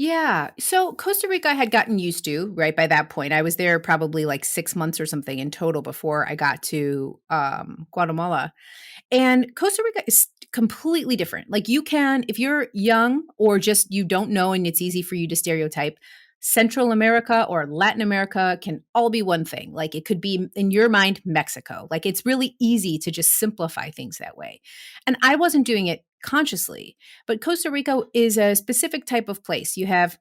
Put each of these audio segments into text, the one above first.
Yeah. So Costa Rica I had gotten used to, right, by that point. I was there probably like 6 months or something in total before I got to, Guatemala. And Costa Rica is completely different. Like you can, if you're young or just you don't know and it's easy for you to stereotype, Central America or Latin America can all be one thing. Like it could be in your mind, Mexico. Like it's really easy to just simplify things that way. And I wasn't doing it consciously, but Costa Rica is a specific type of place. You have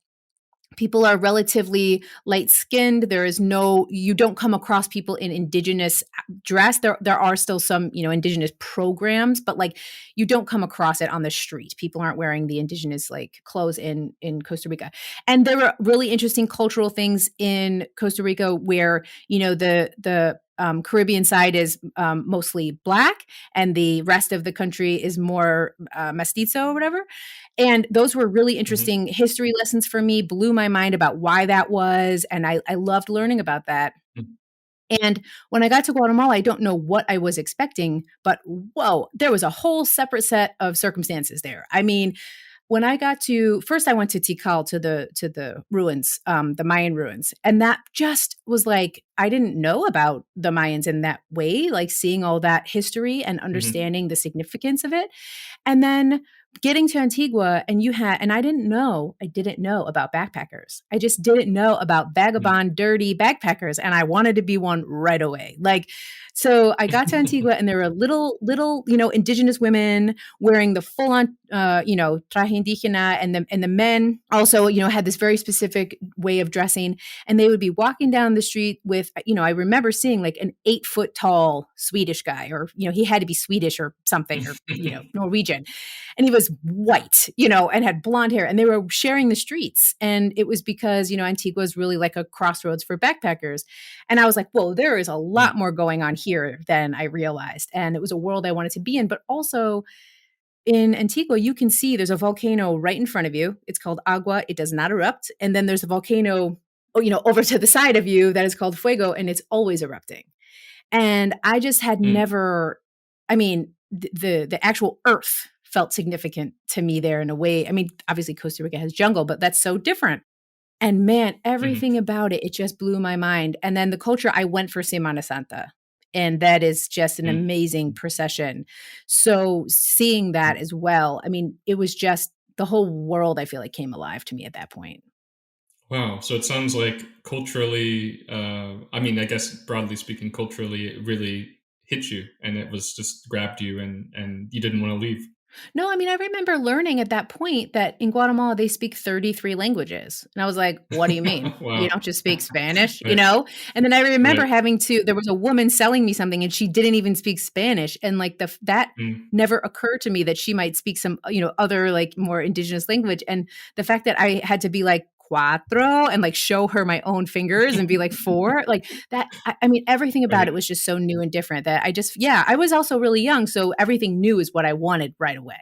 people are relatively light skinned. There is no, you don't come across people in indigenous dress. There are still some, indigenous programs, but like you don't come across it on the street. People aren't wearing the indigenous like clothes in Costa Rica. And there were really interesting cultural things in Costa Rica where, the Caribbean side is mostly black and the rest of the country is more mestizo or whatever. And those were really Hmm. interesting history lessons for me, blew my mind about why that was. And I loved learning about that. And when I got to Guatemala, I don't know what I was expecting, but whoa, there was a whole separate set of circumstances there. I mean, when I got to first, I went to Tikal to the ruins, the Mayan ruins, and that just was like I didn't know about the Mayans in that way, like seeing all that history and Hmm. understanding the significance of it. And then getting to Antigua and I didn't know about backpackers. I just didn't know about vagabond, dirty backpackers. And I wanted to be one right away. Like, so I got to Antigua and there were little, indigenous women wearing the full on, traje indígena and the men also, had this very specific way of dressing and they would be walking down the street with, I remember seeing like an 8 foot tall Swedish guy or, he had to be Swedish or something or, Norwegian and he was white, and had blonde hair, and they were sharing the streets. And it was because, Antigua is really like a crossroads for backpackers. And I was like, whoa, there is a lot more going on here than I realized. And it was a world I wanted to be in. But also in Antigua, you can see there's a volcano right in front of you. It's called Agua. It does not erupt. And then there's a volcano, over to the side of you that is called Fuego, and it's always erupting. And I just had never, I mean, the actual earth felt significant to me there in a way. I mean, obviously Costa Rica has jungle, but that's so different. And man, Hmm. everything about it, it just blew my mind. And then the culture, I went for Semana Santa. And that is just an amazing procession. So seeing that as well, I mean, it was just the whole world, I feel like came alive to me at that point. Wow. So it sounds like culturally, I mean, I guess broadly speaking, culturally, it really hit you and it was just grabbed you and you didn't want to leave. No, I mean, I remember learning at that point that in Guatemala they speak 33 languages. And I was like, what do you mean? You Wow. don't just speak Spanish, Right. And then I remember Right. having to there was a woman selling me something and she didn't even speak Spanish and like that Mm. never occurred to me that she might speak some, other like more indigenous language and the fact that I had to be like cuatro and like show her my own fingers and be like four like that I mean everything about Right. it was just so new and different that I just yeah I was also really young so everything new is what I wanted right away.